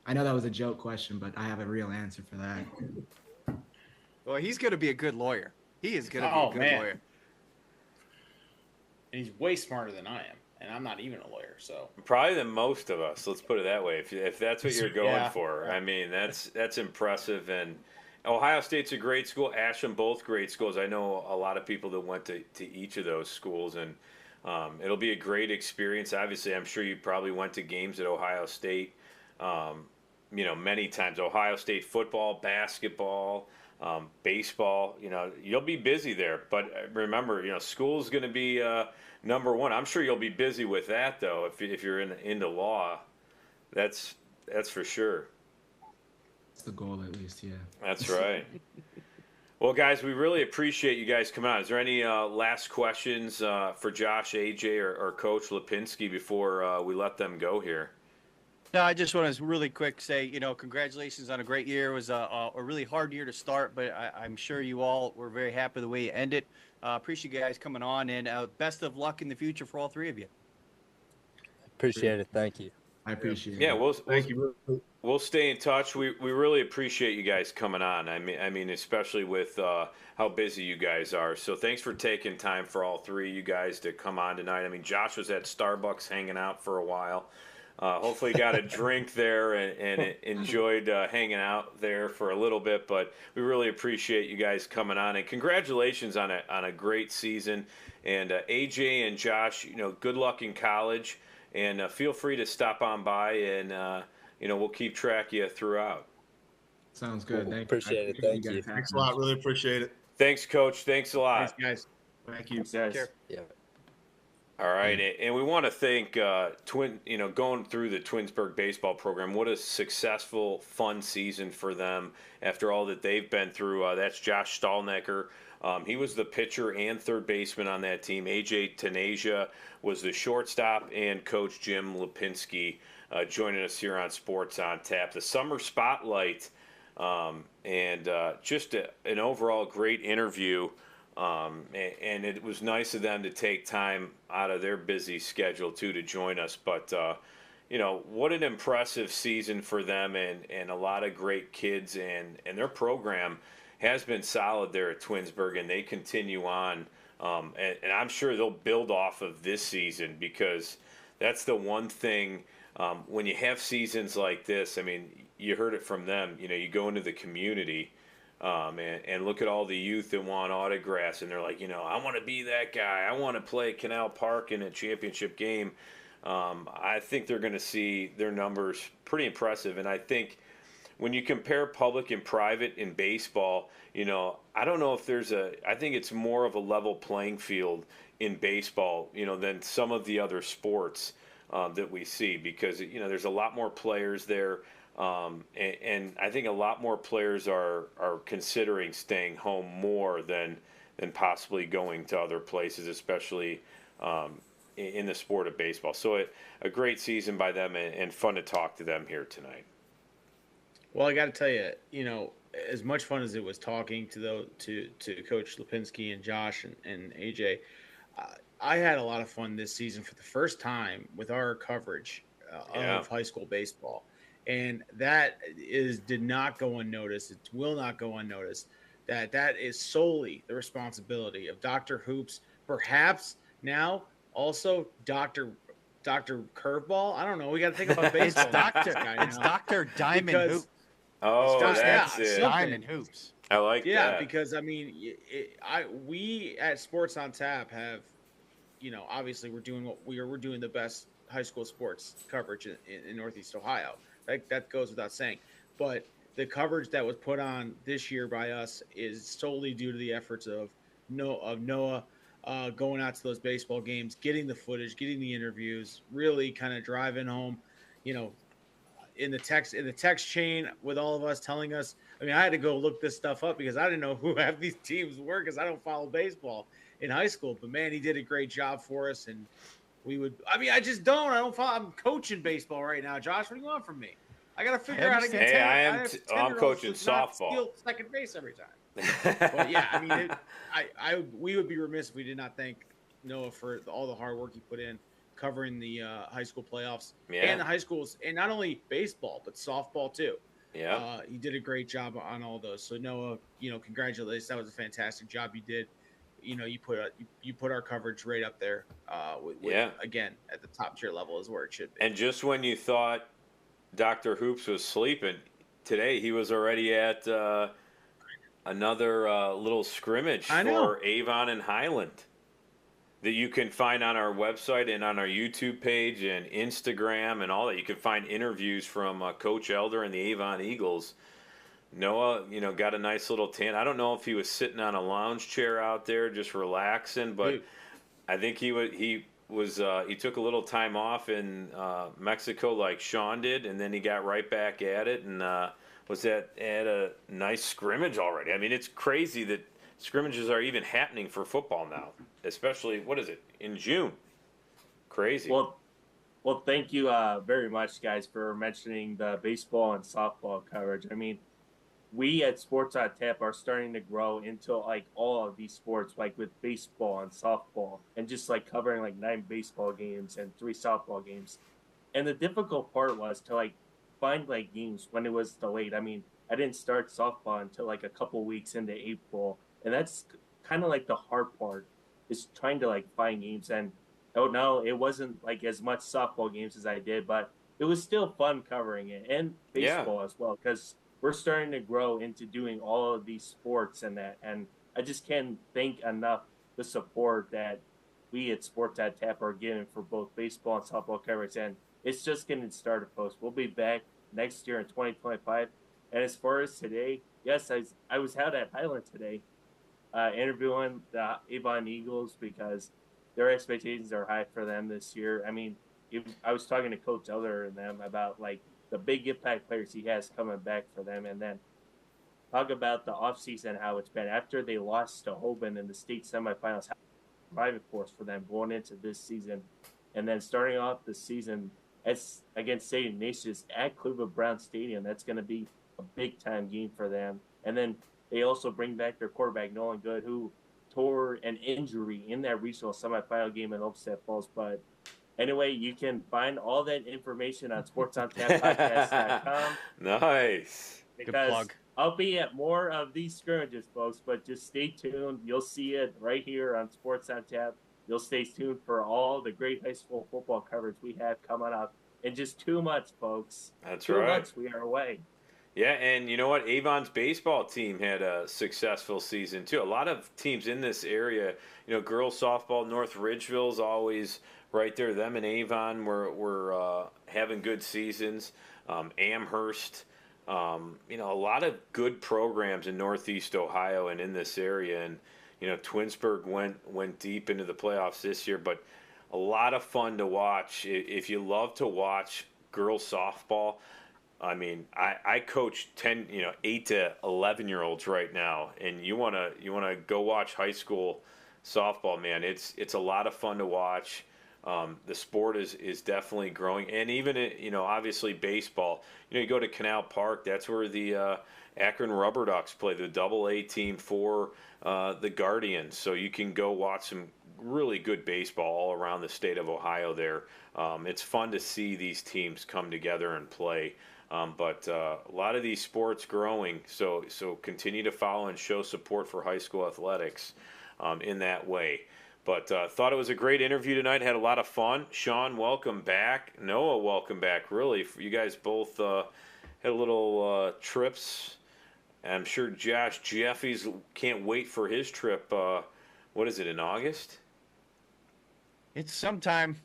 I know that was a joke question, but I have a real answer for that. Well, he's going to be a good lawyer. He is going to be a good lawyer. And he's way smarter than I am. And I'm not even a lawyer, so probably than most of us. Let's put it that way. If that's what you're going for, I mean that's impressive. And Ohio State's a great school. Ashland, both great schools. I know a lot of people that went to each of those schools, and it'll be a great experience. Obviously, I'm sure you probably went to games at Ohio State. Many times. Ohio State football, basketball, baseball. You'll be busy there. But remember, school's going to be number one. I'm sure you'll be busy with that, though, if you're into law. That's for sure. That's the goal, at least, yeah. That's right. Well, guys, we really appreciate you guys coming on. Is there any last questions for Josh, AJ, or Coach Lipinski before we let them go here? No, I just want to really quick say, congratulations on a great year. It was a really hard year to start, but I'm sure you all were very happy the way you ended. Appreciate you guys coming on, and best of luck in the future for all three of you. Appreciate it. Thank you. I appreciate it. Yeah, thank you. We'll stay in touch. We really appreciate you guys coming on. I mean, especially with how busy you guys are. So thanks for taking time for all three of you guys to come on tonight. I mean, Josh was at Starbucks hanging out for a while. Hopefully got a drink there and enjoyed hanging out there for a little bit. But we really appreciate you guys coming on, and congratulations on a great season. And AJ and Josh, good luck in college, and feel free to stop on by, and we'll keep track of you throughout. Sounds good. Thank you. Appreciate it. Thank you. Thanks a lot. Really appreciate it. Thanks, Coach. Thanks a lot. Thanks, guys. Thank you. Guys. Yeah. All right, and we want to thank going through the Twinsburg baseball program. What a successful, fun season for them after all that they've been through. That's Josh Stalnaker. He was the pitcher and third baseman on that team. AJ Taneja was the shortstop, and Coach Jim Lipinski joining us here on Sports on Tap. The summer spotlight, and just an overall great interview. And it was nice of them to take time out of their busy schedule to join us. But what an impressive season for them, and a lot of great kids, and their program has been solid there at Twinsburg, and they continue on. And I'm sure they'll build off of this season, because that's the one thing when you have seasons like this. I mean, you heard it from them. You go into the community. And look at all the youth that want autographs, and they're like, I want to be that guy. I want to play Canal Park in a championship game. I think they're going to see their numbers pretty impressive. And I think when you compare public and private in baseball, I don't know if I think it's more of a level playing field in baseball, than some of the other sports that we see, because, there's a lot more players there. And I think a lot more players are considering staying home more than possibly going to other places, especially in the sport of baseball. So a great season by them, and fun to talk to them here tonight. Well, I got to tell you, as much fun as it was talking to Coach Lipinski and Josh and AJ, I had a lot of fun this season for the first time with our coverage of high school baseball. And that did not go unnoticed. It will not go unnoticed. That is solely the responsibility of Dr. Hoops, perhaps now also Dr. Curveball. I don't know. We got to think about baseball. It's Dr. Diamond Hoops. Oh, that's it. Diamond Hoops. I like that. Yeah, because I mean, we at Sports on Tap have, obviously we're doing the best high school sports coverage in Northeast Ohio. That goes without saying. But the coverage that was put on this year by us is solely due to the efforts of Noah going out to those baseball games, getting the footage, getting the interviews, really kind of driving home, in the text chain with all of us telling us. I mean, I had to go look this stuff up because I didn't know who half these teams were because I don't follow baseball in high school. But man, he did a great job for us, and I just don't. I don't follow. I'm coaching baseball right now, Josh. What do you want from me? I got to figure out how to get. Hey, I'm coaching softball. Steal second base every time. But yeah, I mean, we would be remiss if we did not thank Noah for all the hard work he put in covering the high school playoffs and the high schools, and not only baseball but softball too. Yeah, he did a great job on all those. So Noah, congratulations. That was a fantastic job you did. You put our coverage right up there. Again, at the top tier level is where it should be. And just when you thought Dr. Hoops was sleeping, today he was already at another little scrimmage for Avon and Highland that you can find on our website and on our YouTube page and Instagram and all that. You can find interviews from Coach Elder and the Avon Eagles. Noah, got a nice little tan. I don't know if he was sitting on a lounge chair out there just relaxing, but I think he took a little time off in Mexico like Sean did, and then he got right back at it and was at a nice scrimmage already. I mean, it's crazy that scrimmages are even happening for football now, especially, in June? Crazy. Well, thank you very much, guys, for mentioning the baseball and softball coverage. I mean, we at Sports on Tap are starting to grow into like all of these sports, like with baseball and softball, and just like covering like 9 baseball games and 3 softball games. And the difficult part was to like find like games when it was delayed. I mean, I didn't start softball until like a couple weeks into April, and that's kind of like the hard part, is trying to like find games. And no, it wasn't like as much softball games as I did, but it was still fun covering it, and baseball as well, because we're starting to grow into doing all of these sports and that. And I just can't thank enough the support that we at Sports at Tap are getting for both baseball and softball coverage. And it's just getting started, folks. We'll be back next year in 2025. And as far as today, yes, I was out at Highland today, interviewing the Avon Eagles because their expectations are high for them this year. I mean, I was talking to Coach Elder and them about like the big impact players he has coming back for them, and then talk about the offseason, how it's been after they lost to Hoban in the state semifinals, how driving force for them going into this season, and then starting off the season against St. Ignatius at Cleveland Brown Stadium. That's going to be a big time game for them. And then they also bring back their quarterback Nolan Good, who tore an injury in that regional semifinal game in Olmsted Falls. But anyway, you can find all that information on sportsontap.podcast.com. Nice. Because good plug. I'll be at more of these scrimmages, folks, but just stay tuned. You'll see it right here on Sports on Tap. You'll stay tuned for all the great high school football coverage we have coming up in just 2 months, folks. That's 2 right. 2 months we are away. Yeah, and you know what? Avon's baseball team had a successful season too. A lot of teams in this area, girls softball, North Ridgeville's always right there. Them and Avon were having good seasons. Amherst, a lot of good programs in Northeast Ohio and in this area. And Twinsburg went deep into the playoffs this year, but a lot of fun to watch. If you love to watch girls softball. I mean, I coach 8 to 11-year-olds right now, and you wanna go watch high school softball, man. It's a lot of fun to watch. The sport is definitely growing, and even obviously baseball. You go to Canal Park. That's where the Akron Rubber Ducks play, the AA team for the Guardians. So you can go watch some really good baseball all around the state of Ohio. There, it's fun to see these teams come together and play. But a lot of these sports growing, so continue to follow and show support for high school athletics in that way. But thought it was a great interview tonight. Had a lot of fun. Sean, welcome back. Noah, welcome back. Really, you guys both had a little trips. I'm sure Josh Jeffy's can't wait for his trip. What is it, in August? It's sometime,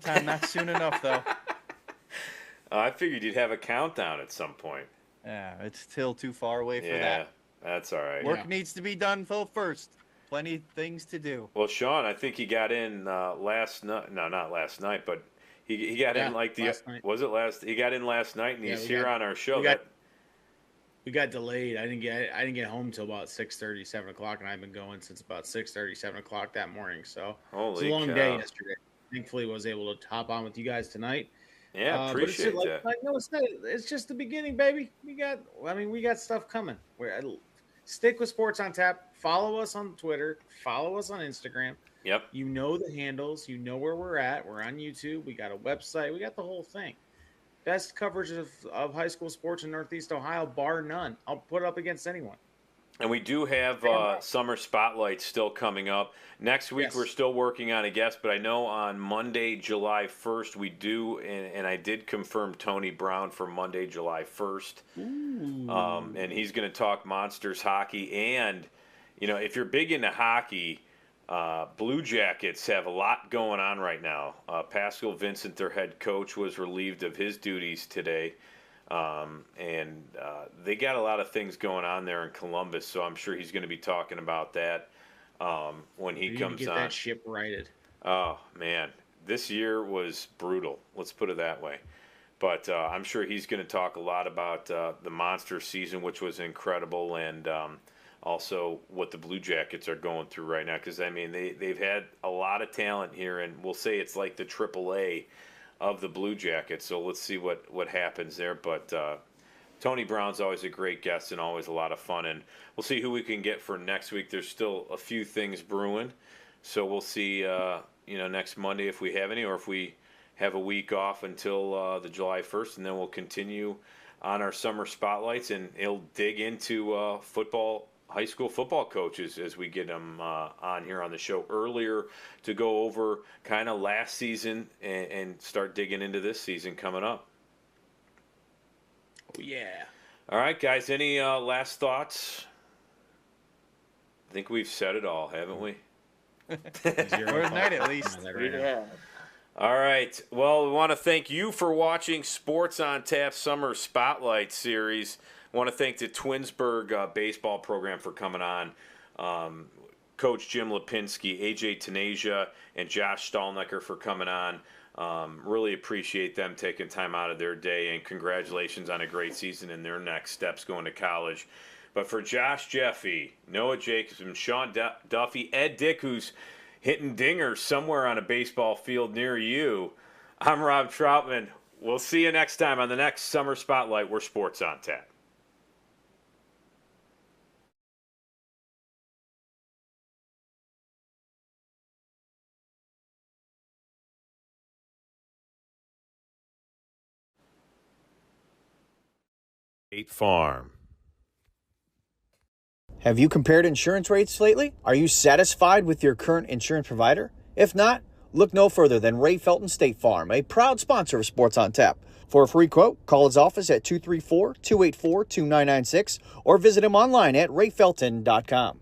not soon enough, though. I figured you'd have a countdown at some point. Yeah, it's still too far away for that. Yeah, that's all right. Work needs to be done first. Plenty of things to do. Well, Sean, I think he got in last night. No, not last night, but he got in like was it last? He got in last night, and he's here on our show. We got delayed. I didn't get home till about 6:30, 7 o'clock, and I've been going since about 6:30, 7 o'clock that morning. So it's a long day yesterday. Thankfully, was able to hop on with you guys tonight. Yeah, appreciate that. It's just the beginning, baby. We got stuff coming. Stick with Sports on Tap. Follow us on Twitter. Follow us on Instagram. Yep. You know the handles. You know where we're at. We're on YouTube. We got a website. We got the whole thing. Best coverage of high school sports in Northeast Ohio, bar none. I'll put it up against anyone. And we do have summer spotlights still coming up. Next week, We're still working on a guest, but I know on Monday, July 1st, we do, and I did confirm Tony Brown for Monday, July 1st. And he's going to talk Monsters hockey. And, if you're big into hockey, Blue Jackets have a lot going on right now. Pascal Vincent, their head coach, was relieved of his duties today. And they got a lot of things going on there in Columbus, so I'm sure he's going to be talking about that when he comes get on. That ship righted. Oh, man. This year was brutal. Let's put it that way. But I'm sure he's going to talk a lot about the Monster season, which was incredible, and also what the Blue Jackets are going through right now. Because, they've had a lot of talent here, and we'll say it's like the AAA of the Blue Jackets, so let's see what happens there. But Tony Brown's always a great guest and always a lot of fun, and we'll see who we can get for next week. There's still a few things brewing, so we'll see next Monday if we have any, or if we have a week off until the July 1st, and then we'll continue on our summer spotlights, and it'll dig into high school football coaches as we get them on here on the show earlier to go over kind of last season and start digging into this season coming up. Oh, yeah. All right, guys, any last thoughts? I think we've said it all, haven't we? For tonight, at least. Yeah. All right. Well, we want to thank you for watching Sports on Tap Summer Spotlight Series. I want to thank the Twinsburg baseball program for coming on. Coach Jim Lipinski, AJ Taneja, and Josh Stalnaker for coming on. Really appreciate them taking time out of their day, and congratulations on a great season and their next steps going to college. But for Josh Jeffy, Noah Jacobson, Sean Duffy, Ed Dick, who's hitting dingers somewhere on a baseball field near you, I'm Rob Troutman. We'll see you next time on the next Summer Spotlight where Sports on Tap. State Farm. Have you compared insurance rates lately? Are you satisfied with your current insurance provider? If not, look no further than Ray Felton State Farm, a proud sponsor of Sports on Tap. For a free quote, call his office at 234-284-2996 or visit him online at rayfelton.com.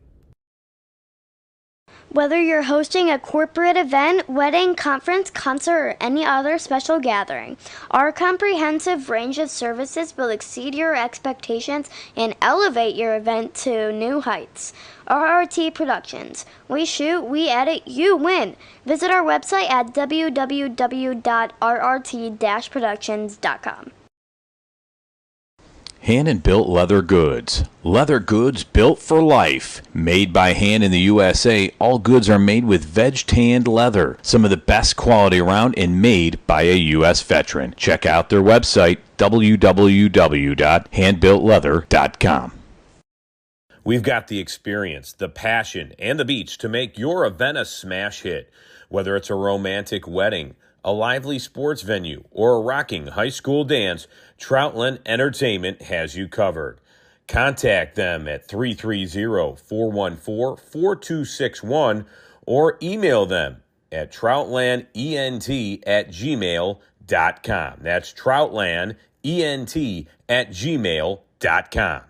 Whether you're hosting a corporate event, wedding, conference, concert, or any other special gathering, our comprehensive range of services will exceed your expectations and elevate your event to new heights. RRT Productions. We shoot, we edit, you win. Visit our website at www.rrt-productions.com. Hand and built leather goods. Leather goods built for life. Made by hand in the USA, all goods are made with veg tanned leather. Some of the best quality around and made by a U.S. veteran. Check out their website, www.handbuiltleather.com. We've got the experience, the passion, and the beach to make your event a smash hit. Whether it's a romantic wedding, a lively sports venue, or a rocking high school dance, Troutland Entertainment has you covered. Contact them at 330-414-4261 or email them at troutlandent@gmail.com. That's troutlandent@gmail.com.